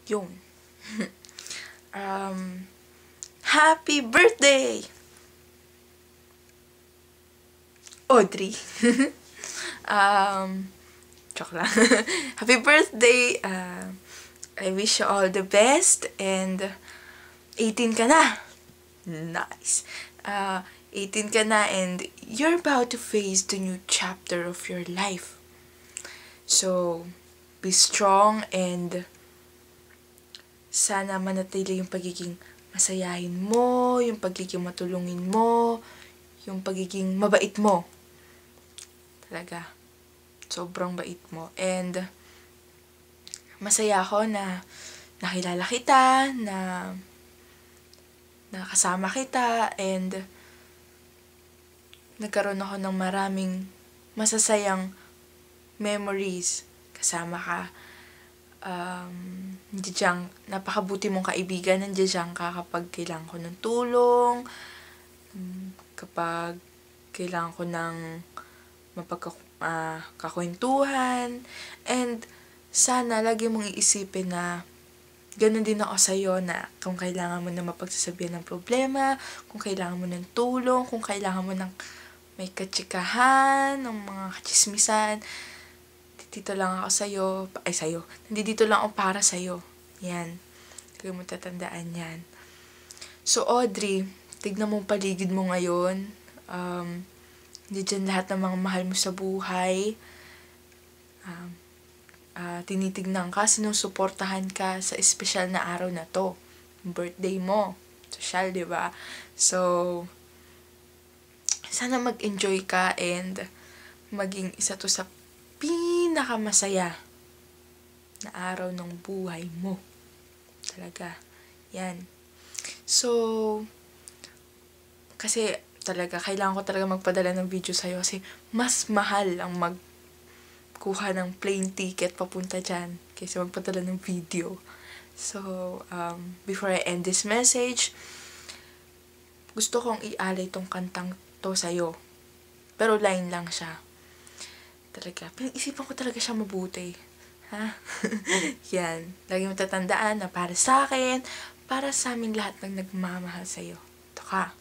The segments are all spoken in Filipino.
Yun. Happy birthday! Audrey. Joke lang. Happy birthday! I wish you all the best and 18 ka na. Nice. 18 ka na and you're about to face the new chapter of your life. So, be strong and sana manatili yung pagiging masayahin mo, yung pagiging matulungin mo, yung pagiging mabait mo. Talaga. Sobrang bait mo. And masaya ako na nakilala kita, na nakasama kita, and nagkaroon ako ng maraming masasayang memories kasama ka. Nandiyan, napakabuti mong kaibigan, nandiyan ka kapag kailangan ko ng tulong, kapag kailangan ko ng kakwentuhan, and sana lagi mong iisipin na ganun din ako sa'yo, na kung kailangan mo na mapagsasabihan ng problema, kung kailangan mo ng tulong, kung kailangan mo ng may katsikahan, ng mga kachismisan, dito lang ako sa'yo. Nandito lang ako para sa'yo. Yan. Huwag mo tatandaan yan. So, Audrey, tignan mo paligid mo ngayon. Diyan lahat ng mga mahal mo sa buhay. Tinitignan ka, sinusuportahan ka sa espesyal na araw na to. Birthday mo. Social, di ba? So, sana mag-enjoy ka and maging isa to sa pinakamasaya na araw ng buhay mo. Talaga. Yan. So, kasi talaga, kailangan ko talaga magpadala ng video sa'yo kasi mas mahal ang magkuha ng plane ticket papunta dyan kaysa magpadala ng video. So, before I end this message, gusto kong ialay tong kantang to sa'yo. Pero line lang siya. Talaga, pinag-isipan ko talaga siya mabuti. Ha? Yan. Lagi mo tatandaan na para sa akin, para sa aming lahat ng nagmamahal sa'yo. Ito ka.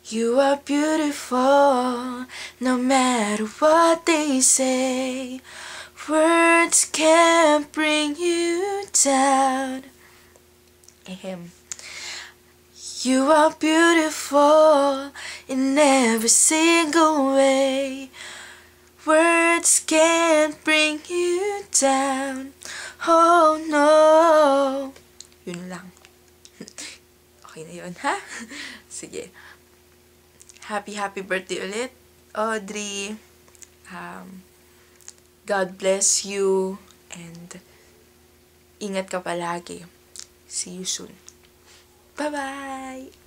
You are beautiful, no matter what they say. Words can't bring you down. Ahem. You are beautiful in every single way. Words can't bring you down. Oh no. Yun lang. Okay na yun, ha? Sige. Happy birthday ulit, Audrey. God bless you and ingat ka palagi. See you soon. Bye-bye!